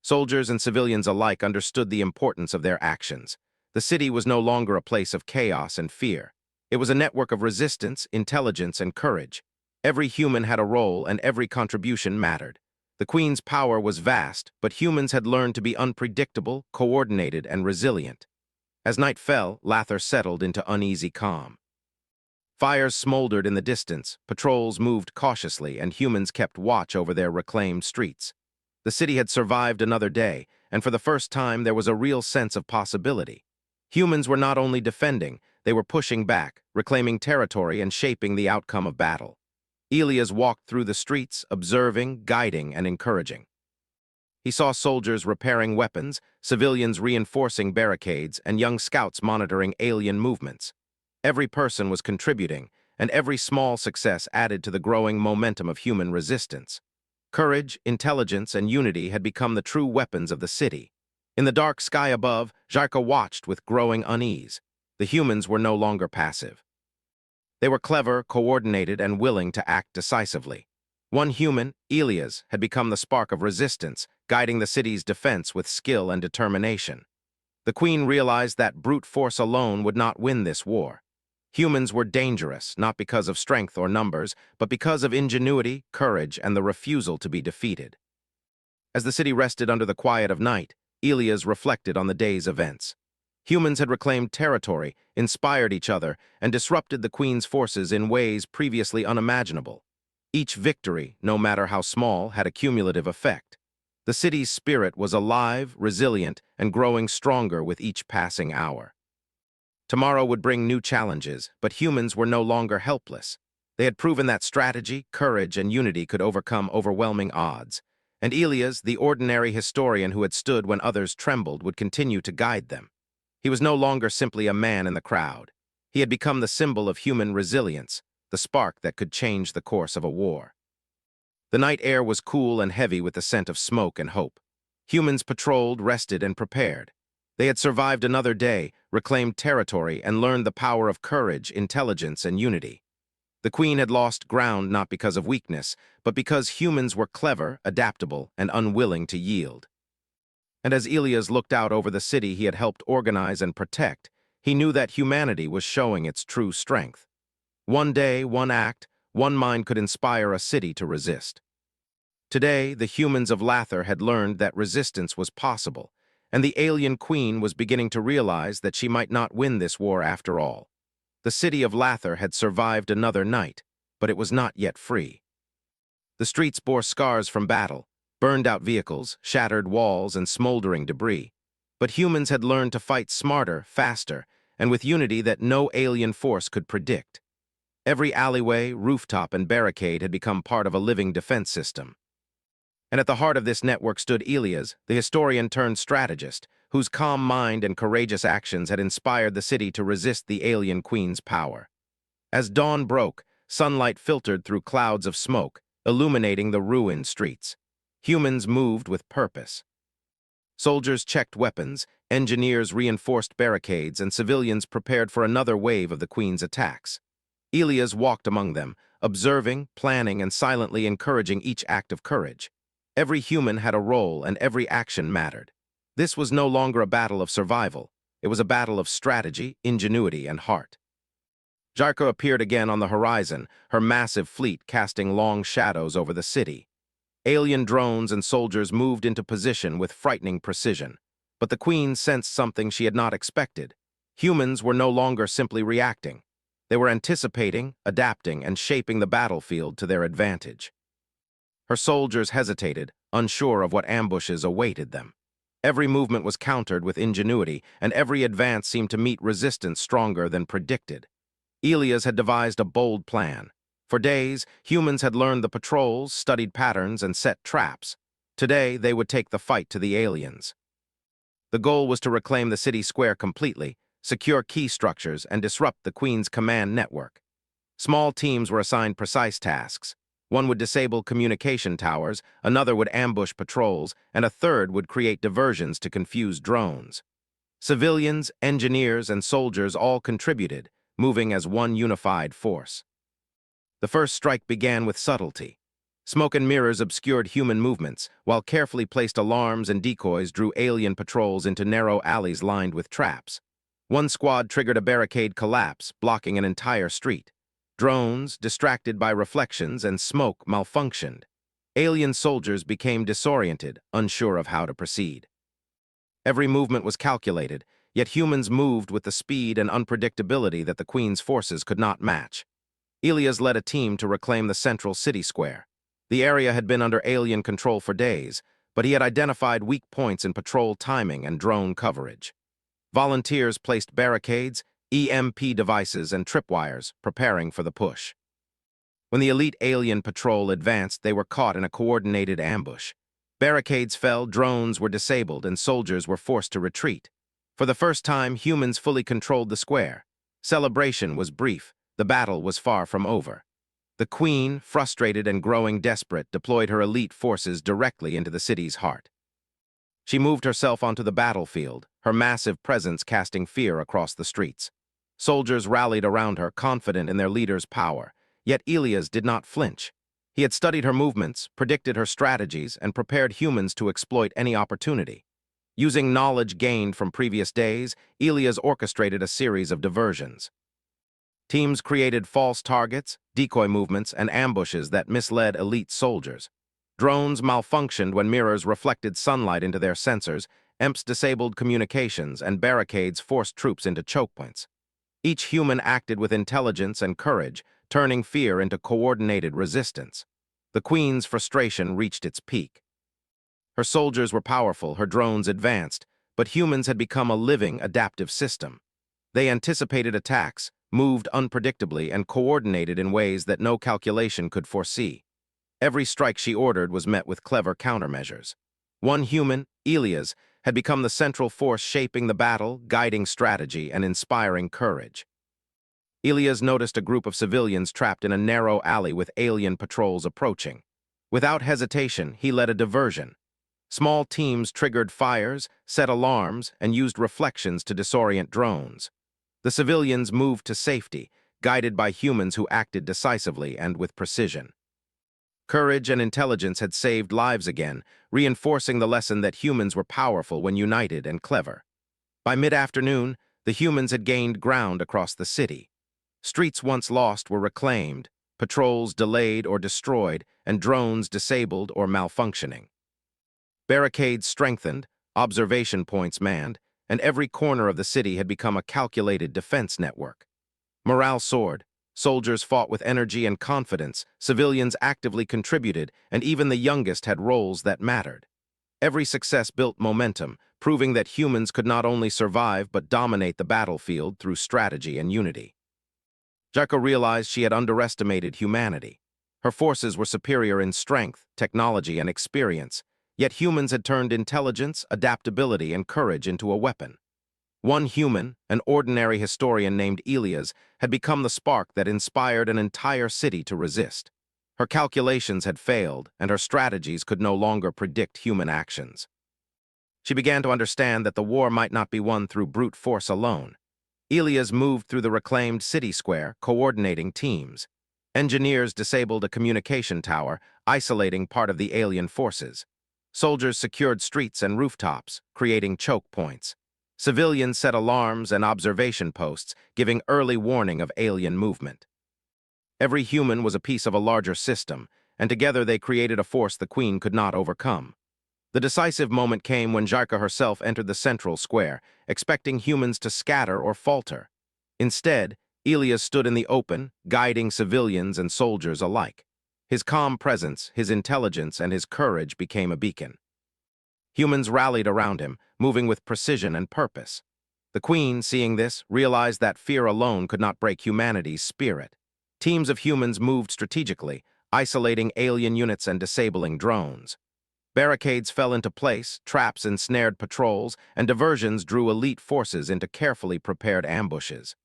Soldiers and civilians alike understood the importance of their actions. The city was no longer a place of chaos and fear. It was a network of resistance, intelligence, and courage. Every human had a role, and every contribution mattered. The Queen's power was vast, but humans had learned to be unpredictable, coordinated, and resilient. As night fell, Lather settled into uneasy calm. Fires smoldered in the distance, patrols moved cautiously, and humans kept watch over their reclaimed streets. The city had survived another day, and for the first time there was a real sense of possibility. Humans were not only defending, they were pushing back, reclaiming territory and shaping the outcome of battle. Elias walked through the streets, observing, guiding, and encouraging. He saw soldiers repairing weapons, civilians reinforcing barricades, and young scouts monitoring alien movements. Every person was contributing, and every small success added to the growing momentum of human resistance. Courage, intelligence, and unity had become the true weapons of the city. In the dark sky above, Jarka watched with growing unease. The humans were no longer passive. They were clever, coordinated, and willing to act decisively. One human, Elias, had become the spark of resistance, guiding the city's defense with skill and determination. The Queen realized that brute force alone would not win this war. Humans were dangerous, not because of strength or numbers, but because of ingenuity, courage, and the refusal to be defeated. As the city rested under the quiet of night, Elias reflected on the day's events. Humans had reclaimed territory, inspired each other, and disrupted the Queen's forces in ways previously unimaginable. Each victory, no matter how small, had a cumulative effect. The city's spirit was alive, resilient, and growing stronger with each passing hour. Tomorrow would bring new challenges, but humans were no longer helpless. They had proven that strategy, courage, and unity could overcome overwhelming odds. And Elias, the ordinary historian who had stood when others trembled, would continue to guide them. He was no longer simply a man in the crowd. He had become the symbol of human resilience, the spark that could change the course of a war. The night air was cool and heavy with the scent of smoke and hope. Humans patrolled, rested, and prepared. They had survived another day, reclaimed territory, and learned the power of courage, intelligence, and unity. The Queen had lost ground not because of weakness, but because humans were clever, adaptable, and unwilling to yield. And as Elias looked out over the city he had helped organize and protect, he knew that humanity was showing its true strength. One day, one act, one mind could inspire a city to resist. Today, the humans of Lather had learned that resistance was possible, and the alien Queen was beginning to realize that she might not win this war after all. The city of Lather had survived another night, but it was not yet free. The streets bore scars from battle, burned-out vehicles, shattered walls, and smoldering debris. But humans had learned to fight smarter, faster, and with unity that no alien force could predict. Every alleyway, rooftop, and barricade had become part of a living defense system. And at the heart of this network stood Elias, the historian-turned-strategist, whose calm mind and courageous actions had inspired the city to resist the alien Queen's power. As dawn broke, sunlight filtered through clouds of smoke, illuminating the ruined streets. Humans moved with purpose. Soldiers checked weapons, engineers reinforced barricades, and civilians prepared for another wave of the Queen's attacks. Elias walked among them, observing, planning, and silently encouraging each act of courage. Every human had a role, and every action mattered. This was no longer a battle of survival. It was a battle of strategy, ingenuity, and heart. Jarka appeared again on the horizon, her massive fleet casting long shadows over the city. Alien drones and soldiers moved into position with frightening precision. But the Queen sensed something she had not expected. Humans were no longer simply reacting. They were anticipating, adapting, and shaping the battlefield to their advantage. Her soldiers hesitated, unsure of what ambushes awaited them. Every movement was countered with ingenuity, and every advance seemed to meet resistance stronger than predicted. Elias had devised a bold plan. For days, humans had learned the patrols, studied patterns, and set traps. Today, they would take the fight to the aliens. The goal was to reclaim the city square completely, secure key structures, and disrupt the Queen's command network. Small teams were assigned precise tasks. One would disable communication towers, another would ambush patrols, and a third would create diversions to confuse drones. Civilians, engineers, and soldiers all contributed, moving as one unified force. The first strike began with subtlety. Smoke and mirrors obscured human movements, while carefully placed alarms and decoys drew alien patrols into narrow alleys lined with traps. One squad triggered a barricade collapse, blocking an entire street. Drones, distracted by reflections and smoke, malfunctioned. Alien soldiers became disoriented, unsure of how to proceed. Every movement was calculated, yet humans moved with the speed and unpredictability that the Queen's forces could not match. Elias led a team to reclaim the central city square. The area had been under alien control for days, but he had identified weak points in patrol timing and drone coverage. Volunteers placed barricades, EMP devices, and tripwires, preparing for the push. When the elite alien patrol advanced, they were caught in a coordinated ambush. Barricades fell, drones were disabled, and soldiers were forced to retreat. For the first time, humans fully controlled the square. Celebration was brief. The battle was far from over. The Queen, frustrated and growing desperate, deployed her elite forces directly into the city's heart. She moved herself onto the battlefield, her massive presence casting fear across the streets. Soldiers rallied around her, confident in their leader's power, yet Elias did not flinch. He had studied her movements, predicted her strategies, and prepared humans to exploit any opportunity. Using knowledge gained from previous days, Elias orchestrated a series of diversions. Teams created false targets, decoy movements, and ambushes that misled elite soldiers. Drones malfunctioned when mirrors reflected sunlight into their sensors, EMPs disabled communications, and barricades forced troops into choke points. Each human acted with intelligence and courage, turning fear into coordinated resistance. The Queen's frustration reached its peak. Her soldiers were powerful, her drones advanced, but humans had become a living, adaptive system. They anticipated attacks, moved unpredictably, and coordinated in ways that no calculation could foresee. Every strike she ordered was met with clever countermeasures. One human, Elias, had become the central force shaping the battle, guiding strategy, and inspiring courage. Elias noticed a group of civilians trapped in a narrow alley with alien patrols approaching. Without hesitation, he led a diversion. Small teams triggered fires, set alarms, and used reflections to disorient drones. The civilians moved to safety, guided by humans who acted decisively and with precision. Courage and intelligence had saved lives again, reinforcing the lesson that humans were powerful when united and clever. By mid-afternoon, the humans had gained ground across the city. Streets once lost were reclaimed, patrols delayed or destroyed, and drones disabled or malfunctioning. Barricades strengthened, observation points manned, and every corner of the city had become a calculated defense network. Morale soared. Soldiers fought with energy and confidence, civilians actively contributed, and even the youngest had roles that mattered. Every success built momentum, proving that humans could not only survive but dominate the battlefield through strategy and unity. Jaka realized she had underestimated humanity. Her forces were superior in strength, technology, and experience, yet humans had turned intelligence, adaptability, and courage into a weapon. One human, an ordinary historian named Elias, had become the spark that inspired an entire city to resist. Her calculations had failed, and her strategies could no longer predict human actions. She began to understand that the war might not be won through brute force alone. Elias moved through the reclaimed city square, coordinating teams. Engineers disabled a communication tower, isolating part of the alien forces. Soldiers secured streets and rooftops, creating choke points. Civilians set alarms and observation posts, giving early warning of alien movement. Every human was a piece of a larger system, and together they created a force the Queen could not overcome. The decisive moment came when Jarka herself entered the central square, expecting humans to scatter or falter. Instead, Elias stood in the open, guiding civilians and soldiers alike. His calm presence, his intelligence, and his courage became a beacon. Humans rallied around him, moving with precision and purpose. The Queen, seeing this, realized that fear alone could not break humanity's spirit. Teams of humans moved strategically, isolating alien units and disabling drones. Barricades fell into place, traps ensnared patrols, and diversions drew elite forces into carefully prepared ambushes.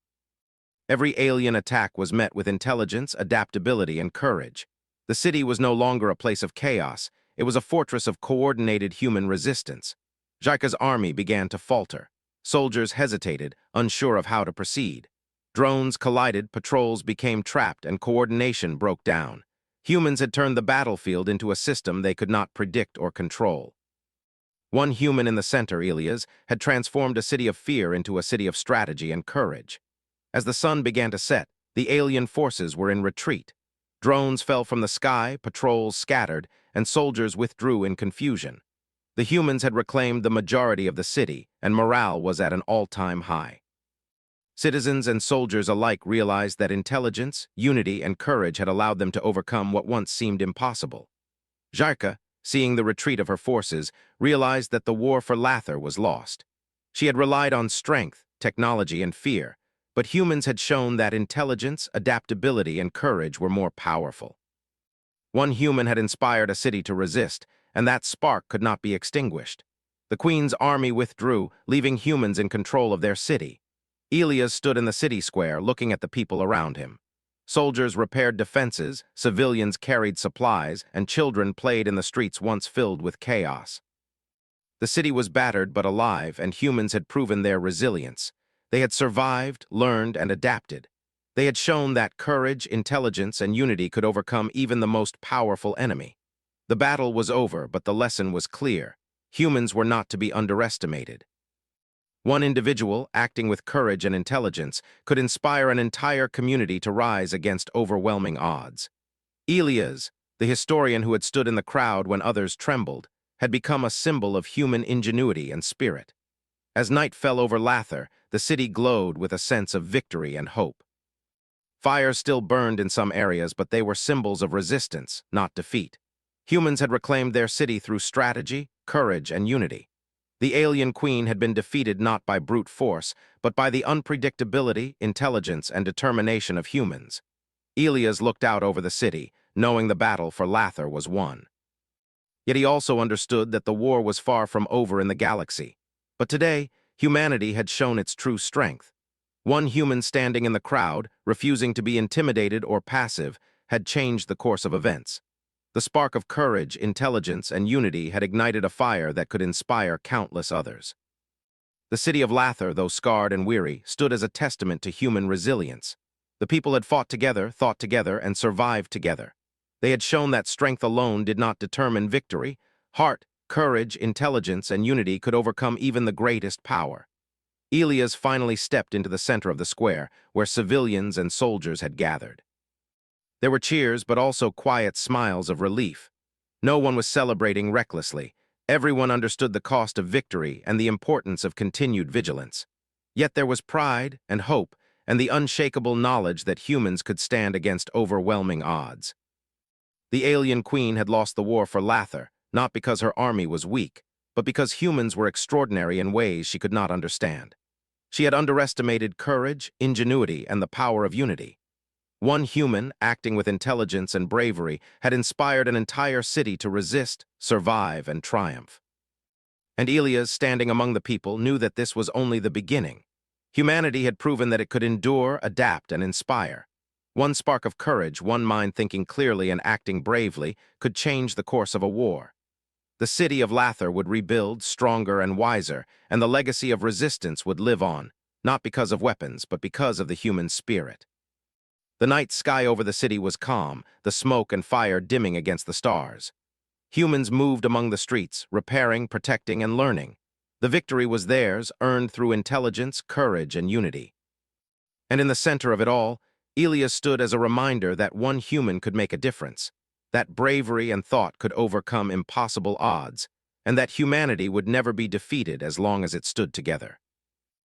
Every alien attack was met with intelligence, adaptability, and courage. The city was no longer a place of chaos. It was a fortress of coordinated human resistance. Jaika's army began to falter. Soldiers hesitated, unsure of how to proceed. Drones collided, patrols became trapped, and coordination broke down. Humans had turned the battlefield into a system they could not predict or control. One human in the center, Elias, had transformed a city of fear into a city of strategy and courage. As the sun began to set, the alien forces were in retreat. Drones fell from the sky, patrols scattered, and soldiers withdrew in confusion. The humans had reclaimed the majority of the city, and morale was at an all-time high. Citizens and soldiers alike realized that intelligence, unity, and courage had allowed them to overcome what once seemed impossible. Jaika, seeing the retreat of her forces, realized that the war for Lather was lost. She had relied on strength, technology, and fear, but humans had shown that intelligence, adaptability, and courage were more powerful. One human had inspired a city to resist, and that spark could not be extinguished. The Queen's army withdrew, leaving humans in control of their city. Elias stood in the city square, looking at the people around him. Soldiers repaired defenses, civilians carried supplies, and children played in the streets once filled with chaos. The city was battered but alive, and humans had proven their resilience. They had survived, learned, and adapted. They had shown that courage, intelligence, and unity could overcome even the most powerful enemy. The battle was over, but the lesson was clear. Humans were not to be underestimated. One individual, acting with courage and intelligence, could inspire an entire community to rise against overwhelming odds. Elias, the historian who had stood in the crowd when others trembled, had become a symbol of human ingenuity and spirit. As night fell over Lather, the city glowed with a sense of victory and hope. Fires still burned in some areas, but they were symbols of resistance, not defeat. Humans had reclaimed their city through strategy, courage, and unity. The alien queen had been defeated not by brute force, but by the unpredictability, intelligence, and determination of humans. Elias looked out over the city, knowing the battle for Lather was won. Yet he also understood that the war was far from over in the galaxy. But today, humanity had shown its true strength. One human standing in the crowd, refusing to be intimidated or passive, had changed the course of events. The spark of courage, intelligence, and unity had ignited a fire that could inspire countless others. The city of Lather, though scarred and weary, stood as a testament to human resilience. The people had fought together, thought together, and survived together. They had shown that strength alone did not determine victory. Heart, courage, intelligence, and unity could overcome even the greatest power. Elias finally stepped into the center of the square, where civilians and soldiers had gathered. There were cheers, but also quiet smiles of relief. No one was celebrating recklessly. Everyone understood the cost of victory and the importance of continued vigilance. Yet there was pride and hope and the unshakable knowledge that humans could stand against overwhelming odds. The alien queen had lost the war for Lather, not because her army was weak, but because humans were extraordinary in ways she could not understand. She had underestimated courage, ingenuity, and the power of unity. One human, acting with intelligence and bravery, had inspired an entire city to resist, survive, and triumph. And Elias, standing among the people, knew that this was only the beginning. Humanity had proven that it could endure, adapt, and inspire. One spark of courage, one mind thinking clearly and acting bravely, could change the course of a war. The city of Lather would rebuild, stronger and wiser, and the legacy of resistance would live on, not because of weapons, but because of the human spirit. The night sky over the city was calm, the smoke and fire dimming against the stars. Humans moved among the streets, repairing, protecting, and learning. The victory was theirs, earned through intelligence, courage, and unity. And in the center of it all, Elias stood as a reminder that one human could make a difference, that bravery and thought could overcome impossible odds, and that humanity would never be defeated as long as it stood together.